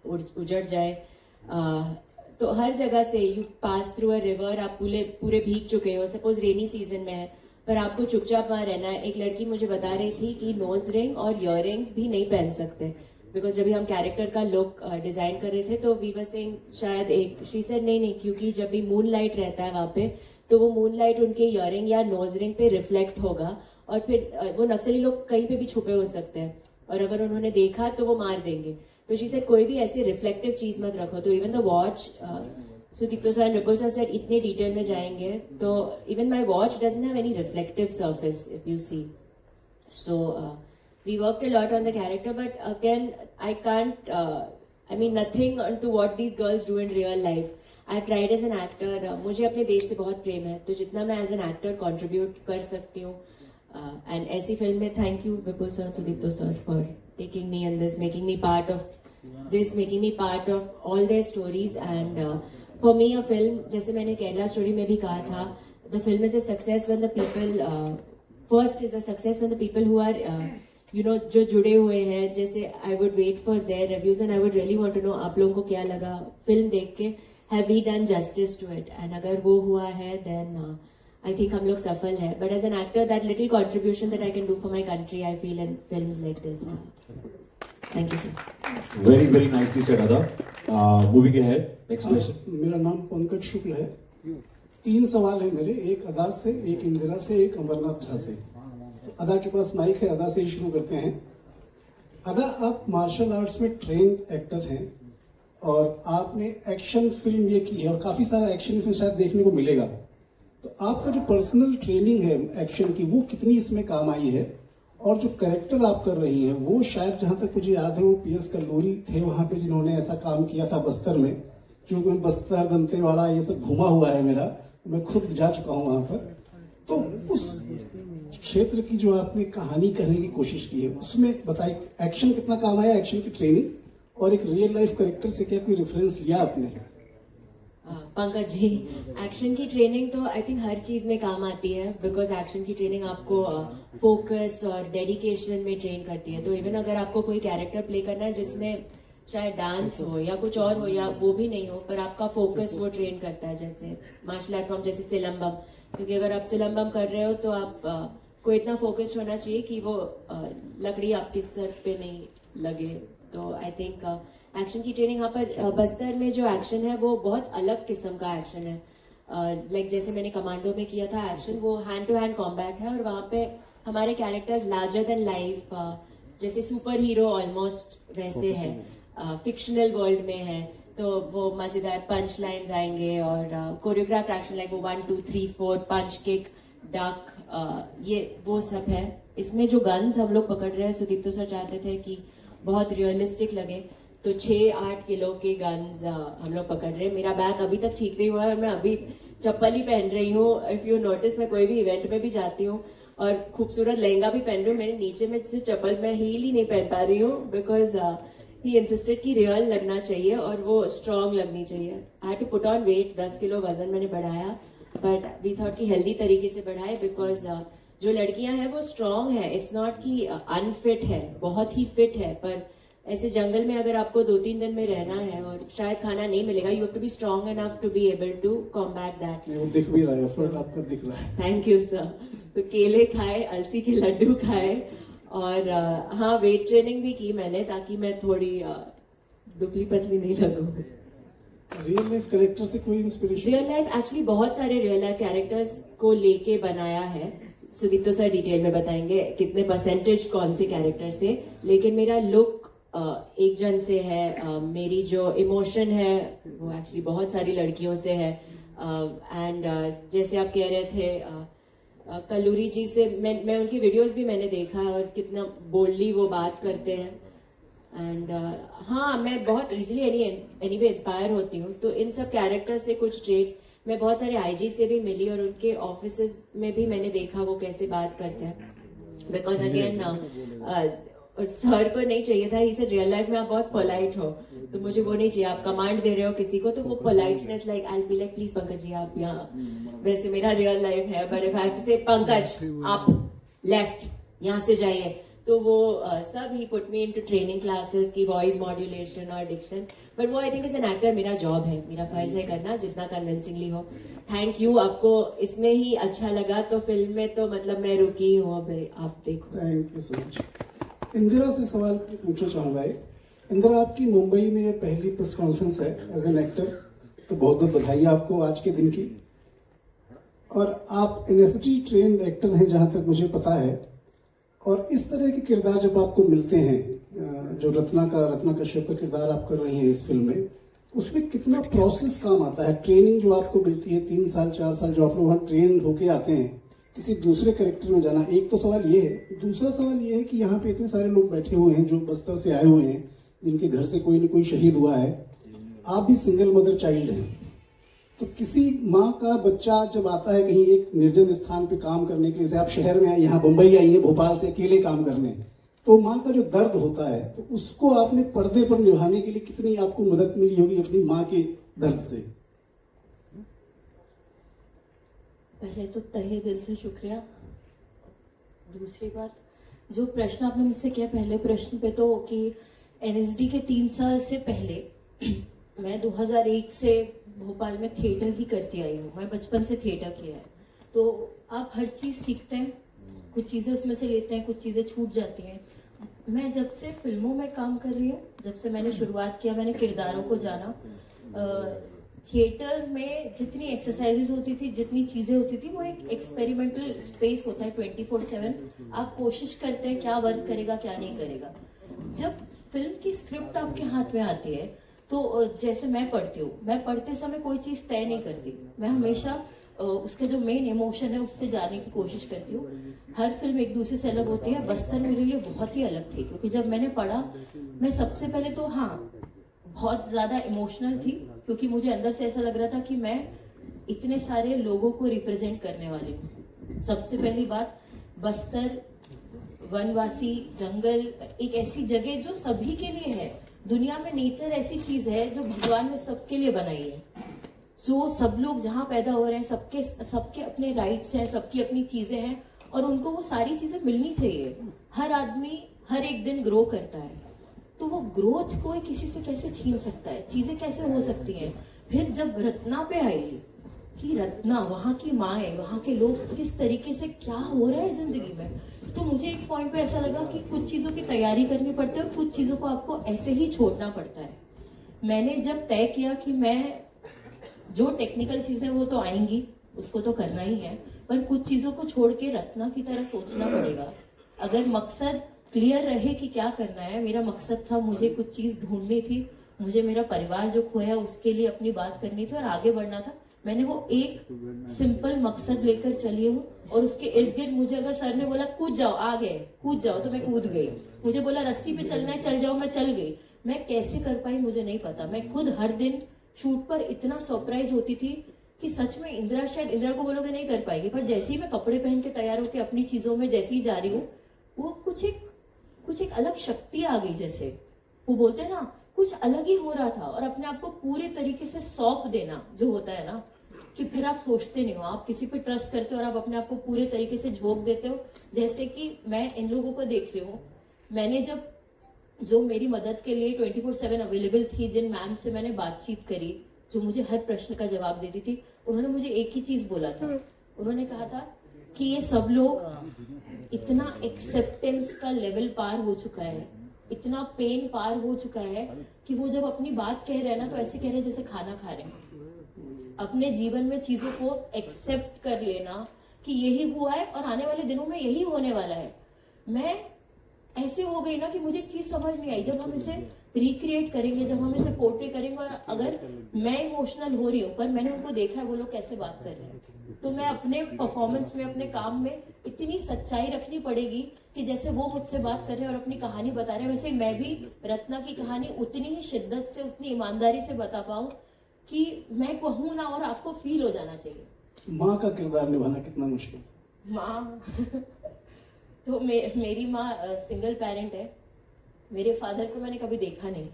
उजड़ जाए। तो हर जगह से you pass through a river, आप पूरे भीग चुके हो, सपोज रेनी सीजन में है, पर आपको चुपचाप वहां रहना है। एक लड़की मुझे बता रही थी कि नोज रिंग और इयररिंग्स भी नहीं पहन सकते, बिकॉज जब भी हम कैरेक्टर का लुक डिजाइन कर रहे थे तो वी वर सेइंग शायद एक शी सेड नहीं, क्योंकि जब भी मून लाइट रहता है वहां पे तो वो मून लाइट उनके इयररिंग या नोज रिंग पे रिफ्लेक्ट होगा और फिर वो नक्सली लोग कहीं पे भी छुपे हो सकते हैं और अगर उन्होंने देखा तो वो मार देंगे। तो शी सेड कोई भी ऐसी रिफ्लेक्टिव चीज मत रखो। तो even the watch, Sudipto sir, Vipul sir said इतने डिटेल में जाएंगे तो even my watch doesn't have any reflective surface if you see. So we worked a lot on the character, but again I can't I mean nothing onto what these girls do in real life. I've tried as an actor, मुझे अपने देश से बहुत प्रेम है, तो जितना मैं as an actor contribute कर सकती हूँ, and ऐसी फिल्म में thank you Vipul sir, Sudipto sir for taking me in this, making me part of this, making me part of all their stories. And for me a film, जैसे मैंने Kerala story में भी कहा था, the film is a success when the people first is a success when the people who are you know जो जुड़े हुए हैं, जैसे I would wait for their reviews and I would really want to know आप लोगों को क्या लगा फिल्म देख के, have we done justice to it, and अगर वो हुआ है then I think हम लोग सफल है। But as an actor, that little contribution that I can do for my country, I feel in films like this. Thank you sir. Very very nicely said अदा। Movie के है next question. मेरा नाम पंकज शुक्ल है। 3 सवाल है मेरे, एक अदा से, एक इंदिरा से, एक अमरनाथ झा से। अदा के पास माइक है, अदा से ही शुरू करते हैं। अदा, आप मार्शल आर्ट्स में ट्रेन एक्टर हैं और आपने एक्शन फिल्म ये की है और काफी सारा एक्शन इसमें शायद देखने को मिलेगा, तो आपका जो पर्सनल ट्रेनिंग है एक्शन की वो कितनी इसमें काम आई है? और जो कैरेक्टर आप कर रही हैं वो शायद जहां तक मुझे याद है वो पीएस कल्लूरी थे वहां पे जिन्होंने ऐसा काम किया था बस्तर में, क्योंकि मैं बस्तर दंतेवाड़ा ये सब घुमा हुआ है मेरा, मैं खुद जा चुका हूं वहां पर। तो उस क्षेत्र की जो आपने कहानी कहने की कोशिश की है उसमें बताइए एक्शन कितना काम आया, एक्शन की ट्रेनिंग, और एक रियल लाइफ कैरेक्टर से क्या कोई रेफरेंस लिया आपने? पंकज जी, एक्शन की ट्रेनिंग तो आई थिंक हर चीज में काम आती है, बिकॉज एक्शन की ट्रेनिंग आपको फोकस और डेडिकेशन में ट्रेन करती है। तो इवन अगर आपको कोई कैरेक्टर प्ले करना है जिसमें शायद डांस हो या कुछ और हो या वो भी नहीं हो, पर आपका फोकस वो ट्रेन करता है, जैसे मार्शल आर्ट फॉर्म जैसे सिलम्बम, क्योंकि अगर आप सिलम्बम कर रहे हो तो आप को इतना फोकस्ड होना चाहिए कि वो लकड़ी आपके सर पे नहीं लगे। तो आई थिंक एक्शन की ट्रेनिंग यहाँ पर बस्तर में जो एक्शन है वो बहुत अलग किस्म का एक्शन है। लाइक जैसे मैंने कमांडो में किया था एक्शन, वो हैंड टू हैंड कॉम्बैट है और वहाँ पे हमारे कैरेक्टर्स लार्जर देन लाइफ, जैसे सुपर हीरो ऑलमोस्ट वैसे है, फिक्शनल वर्ल्ड में है। तो वो मजेदार पंच लाइन्स आएंगे और कोरियोग्राफ एक्शन लाइक वो 1 2 3 4 पंच किक डक, ये वो सब है। इसमें जो गन्स हम लोग पकड़ रहे हैं, सुदीप्तो सर चाहते थे कि बहुत रियलिस्टिक लगे, तो 6-8 किलो के गन्स हम लोग पकड़ रहे हैं। मेरा बैग अभी तक ठीक नहीं हुआ है और मैं अभी चप्पल ही पहन रही हूँ। इफ यू नोटिस, मैं कोई भी इवेंट में भी जाती हूँ और खूबसूरत लहंगा भी पहन रही हूँ, मैंने नीचे में से चप्पल, मैं हील ही नहीं पहन पा रही हूँ, बिकॉज ही इंसिस्टेड कि रियल लगना चाहिए और वो स्ट्रांग लगनी चाहिए। I had to put on weight, 10 kilo वजन मैंने बढ़ाया, बट वी थॉट कि हेल्दी तरीके से बढ़ाए, बिकॉज जो लड़कियां हैं वो स्ट्रांग है, इट्स नॉट कि अनफिट है, बहुत ही फिट है। पर ऐसे जंगल में अगर आपको 2-3 दिन में रहना है और शायद खाना नहीं मिलेगा, you have to be strong enough to be able to combat that. वो दिख भी रहा है, एफर्ट आपका दिख रहा है। Thank you sir. तो केले खाए, अलसी के लड्डू खाए और हाँ, वेट ट्रेनिंग भी की मैंने, ताकि मैं थोड़ी दुबली पतली नहीं लगूं। रियल लाइफ कैरेक्टर से कोई इंस्पिरेशन? रियल लाइफ एक्चुअली बहुत सारे रियल लाइफ कैरेक्टर्स को लेके बनाया है। सुदीप्तो सर डिटेल में बताएंगे कितने परसेंटेज कौन से कैरेक्टर से, लेकिन मेरा लुक एक जन से है, मेरी जो इमोशन है वो एक्चुअली बहुत सारी लड़कियों से है। एंड जैसे आप कह रहे थे कल्लूरी जी से, मैं उनकी वीडियोस भी मैंने देखा और कितना बोल्डली वो बात करते हैं। एंड हाँ, मैं बहुत इजीली एनीवे इंस्पायर होती हूँ। तो इन सब कैरेक्टर से कुछ ट्रेट्स, मैं बहुत सारे आईजी से भी मिली और उनके ऑफिसेस में भी मैंने देखा वो कैसे बात करते हैं। बिकॉज अगेन सर को नहीं चाहिए था, इसे रियल लाइफ में आप बहुत पोलाइट हो, तो मुझे वो नहीं चाहिए। आप कमांड दे रहे हो किसी को तो वो politeness, like I be like please Pankaj ji आप यहाँ, वैसे मेरा रियल लाइफ है, but if I have to say Pankaj आप लेफ्ट यहाँ से जाइए, तो वो सब ही put me into training classes की वॉइस मॉड्यूलेशन और डिक्शन। बट वो I think as an actor मेरा जॉब है, मेरा फर्ज है करना, जितना कन्विंसिंगली हो। थैंक यू, आपको इसमें ही अच्छा लगा तो फिल्म में तो मतलब मैं रुकी हूँ, अब आप देखो। Thank you so much. Indira से सवाल पूछना चाहूंगा। इंदिरा, आपकी मुंबई में ये पहली प्रेस कॉन्फ्रेंस है एज एन एक्टर, तो बहुत बहुत बधाई आपको आज के दिन की। और आप एनएसटी ट्रेन एक्टर हैं जहां तक मुझे पता है, और इस तरह के किरदार जब आपको मिलते हैं, जो रत्ना कश्यप का किरदार आप कर रही हैं इस फिल्म में, उसमें कितना प्रोसेस काम आता है? ट्रेनिंग जो आपको मिलती है 3 साल 4 साल जो आप लोग वहाँ ट्रेन होके आते हैं किसी दूसरे कैरेक्टर में जाना, एक तो सवाल ये है। दूसरा सवाल ये है कि यहाँ पे इतने सारे लोग बैठे हुए हैं जो बस्तर से आए हुए हैं, जिनके घर से कोई न कोई शहीद हुआ है, आप भी सिंगल मदर चाइल्ड हैं, तो किसी माँ का बच्चा जब आता है कहीं एक निर्जन स्थान पे काम करने के लिए, जैसे आप शहर में आए, यहाँ मुंबई आई है भोपाल से अकेले काम करने, तो माँ का जो दर्द होता है, तो उसको आपने पर्दे पर निभाने के लिए कितनी आपको मदद मिली होगी अपनी माँ के दर्द से? पहले तो तहे दिल से शुक्रिया। दूसरी बात, जो प्रश्न आपने मुझसे किया पहले प्रश्न पे, तो कि एनएसडी के 3 साल से पहले मैं 2001 से भोपाल में थिएटर ही करती आई हूँ। मैं बचपन से थिएटर किया है, तो आप हर चीज सीखते हैं, कुछ चीजें उसमें से लेते हैं, कुछ चीजें छूट जाती हैं। मैं जब से फिल्मों में काम कर रही हूँ, जब से मैंने शुरुआत किया, मैंने किरदारों को जाना। थिएटर में जितनी एक्सरसाइजेस होती थी, जितनी चीजें होती थी, वो एक एक्सपेरिमेंटल स्पेस होता है 24/7। आप कोशिश करते हैं क्या वर्क करेगा क्या नहीं करेगा। जब फिल्म की स्क्रिप्ट आपके हाथ में आती है तो जैसे मैं पढ़ती हूँ, मैं पढ़ते समय कोई चीज तय नहीं करती, मैं हमेशा उसके जो मेन इमोशन है उससे जाने की कोशिश करती हूँ। हर फिल्म एक दूसरे से अलग होती है। बस्तर मेरे लिए बहुत ही अलग थी, क्योंकि जब मैंने पढ़ा, मैं सबसे पहले तो बहुत ज्यादा इमोशनल थी, क्योंकि मुझे अंदर से ऐसा लग रहा था कि मैं इतने सारे लोगों को रिप्रेजेंट करने वाली हूँ। सबसे पहली बात, बस्तर वनवासी जंगल एक ऐसी जगह जो सभी के लिए है। दुनिया में नेचर ऐसी चीज है जो भगवान ने सबके लिए बनाई है। जो सब लोग जहाँ पैदा हो रहे हैं, सबके अपने राइट्स हैं, सबकी अपनी चीजें हैं, और उनको वो सारी चीजें मिलनी चाहिए। हर आदमी हर एक दिन ग्रो करता है, तो वो ग्रोथ कोई किसी से कैसे छीन सकता है? चीजें कैसे हो सकती हैं? फिर जब रत्ना पे आई कि रत्ना, वहां की माँ, वहां के लोग, किस तरीके से क्या हो रहा है जिंदगी में, तो मुझे एक पॉइंट पे ऐसा लगा कि कुछ चीजों की तैयारी करनी पड़ती है और कुछ चीजों को आपको ऐसे ही छोड़ना पड़ता है। मैंने जब तय किया कि मैं, जो टेक्निकल चीजें वो तो आएंगी, उसको तो करना ही है, पर कुछ चीजों को छोड़ के रत्ना की तरह सोचना पड़ेगा। अगर मकसद क्लियर रहे कि क्या करना है, मेरा मकसद था, मुझे कुछ चीज ढूंढनी थी, मुझे मेरा परिवार जो खोया उसके लिए अपनी बात करनी थी और आगे बढ़ना था। मैंने वो एक सिंपल मकसद लेकर चली हूँ, और उसके इर्द गिर्द मुझे अगर सर ने बोला कूद जाओ, आ गए कूद जाओ, तो मैं कूद गई। मुझे बोला रस्सी पे चलना है, चल जाओ, मैं चल गई। मैं कैसे कर पाई मुझे नहीं पता। मैं खुद हर दिन शूट पर इतना सरप्राइज होती थी कि सच में इंदिरा, शायद इंदिरा को बोलोगे नहीं कर पाएगी, पर जैसे ही मैं कपड़े पहन के तैयार होकर अपनी चीजों में जैसे ही जा रही हूँ, वो कुछ एक अलग शक्ति आ गई। जैसे वो बोलते हैं ना, कुछ अलग ही हो रहा था। और अपने आप को पूरे तरीके से सौंप देना जो होता है ना, कि फिर आप सोचते नहीं हो, आप किसी पे ट्रस्ट करते हो और आप अपने आप को पूरे तरीके से झोंक देते हो। जैसे कि मैं इन लोगों को देख रही हूँ, मैंने जब, जो मेरी मदद के लिए 24/7 अवेलेबल थी, जिन मैम से मैंने बातचीत करी, जो मुझे हर प्रश्न का जवाब देती थी, उन्होंने मुझे एक ही चीज बोला था। उन्होंने कहा था कि ये सब लोग, इतना एक्सेप्टेंस का लेवल पार हो चुका है, इतना पेन पार हो चुका है कि वो जब अपनी बात कह रहे हैं ना, तो ऐसे कह रहे हैं जैसे खाना खा रहे हैं। अपने जीवन में चीजों को एक्सेप्ट कर लेना कि यही हुआ है और आने वाले दिनों में यही होने वाला है। मैं ऐसे हो गई ना कि मुझे एक चीज समझ नहीं आई, जब हम इसे रिक्रिएट करेंगे, जब हम इसे पोर्ट्रे करेंगे, और अगर मैं इमोशनल हो रही हूँ, पर मैंने उनको देखा है वो लोग कैसे बात कर रहे हैं, तो मैं अपने परफॉर्मेंस में, अपने काम में इतनी सच्चाई रखनी पड़ेगी कि जैसे वो मुझसे बात कर रहे हैं और अपनी कहानी बता रहे हैं, वैसे मैं भी रत्ना की कहानी उतनी ही शिद्दत से, उतनी ईमानदारी से बता पाऊं कि मैं कहूँ ना और आपको फील हो जाना चाहिए। माँ का किरदार निभाना कितना मुश्किल? माँ तो मेरी माँ सिंगल पेरेंट है। मेरे फादर को मैंने कभी देखा नहीं,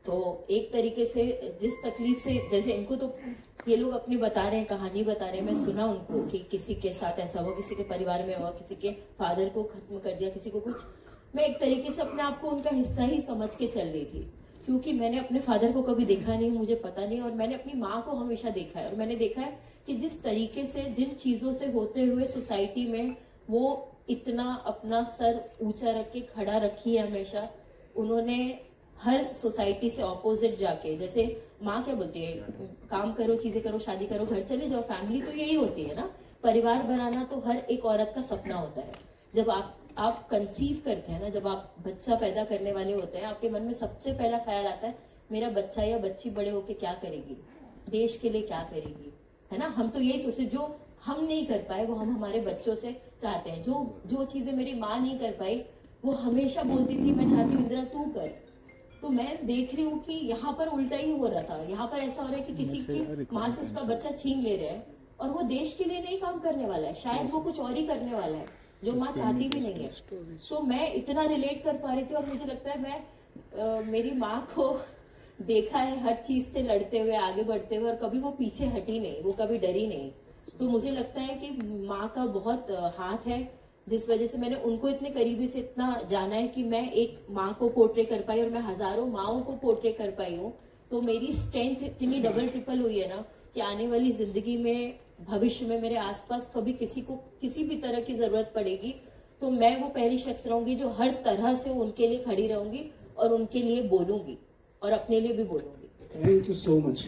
तो एक तरीके से जिस तकलीफ से, जैसे इनको तो ये लोग अपनी बता रहे हैं, कहानी बता रहे हैं, मैं सुना उनको कि किसी के साथ ऐसा हुआ, किसी के परिवार में हुआ, किसी के फादर को खत्म कर दिया, किसी को कुछ। मैं एक तरीके से अपने आप को उनका हिस्सा ही समझ के चल रही थी, क्योंकि मैंने अपने फादर को कभी देखा नहीं, मुझे पता नहीं, और मैंने अपनी माँ को हमेशा देखा है। और मैंने देखा है कि जिस तरीके से, जिन चीजों से होते हुए सोसाइटी में वो इतना अपना सर ऊंचा रख के खड़ा रखी है हमेशा, उन्होंने हर सोसाइटी से ऑपोजिट जाके, जैसे माँ क्या बोलती है, काम करो, चीजें करो, शादी करो, घर चले जाओ, फैमिली तो यही होती है ना, परिवार बनाना तो हर एक औरत का सपना होता है। जब आप कंसीव करते हैं ना, जब आप बच्चा पैदा करने वाले होते हैं, आपके मन में सबसे पहला ख्याल आता है, मेरा बच्चा या बच्ची बड़े होके क्या करेगी, देश के लिए क्या करेगी, है ना। हम तो यही सोचते, जो हम नहीं कर पाए वो हम हमारे बच्चों से चाहते हैं। जो चीजें मेरी माँ नहीं कर पाई, वो हमेशा बोलती थी मैं चाहती हूँ इंदिरा तू कर। तो मैं देख रही हूँ कि यहाँ पर उल्टा ही हो रहा था। यहाँ पर ऐसा हो रहा है कि किसी की माँ से उसका बच्चा छीन ले रहे हैं, और वो देश के लिए नहीं काम करने वाला है, शायद वो कुछ और ही करने वाला है जो माँ चाहती भी नहीं है। तो मैं इतना रिलेट कर पा रही थी, और मुझे लगता है मैं मेरी माँ को देखा है हर चीज से लड़ते हुए, आगे बढ़ते हुए, और कभी वो पीछे हटी नहीं, वो कभी डरी नहीं। तो मुझे लगता है कि माँ का बहुत हाथ है, जिस वजह से मैंने उनको इतने करीबी से इतना जाना है कि मैं एक माँ को पोर्ट्रे कर पाई, और मैं हजारों माँओं को पोर्ट्रे कर पाई हूँ। तो मेरी स्ट्रेंथ इतनी डबल ट्रिपल हुई है ना कि आने वाली जिंदगी में, भविष्य में मेरे आसपास कभी किसी को किसी भी तरह की जरूरत पड़ेगी तो मैं वो पहली शख्स रहूंगी जो हर तरह से उनके लिए खड़ी रहूंगी और उनके लिए बोलूंगी और अपने लिए भी बोलूंगी। Thank you so much.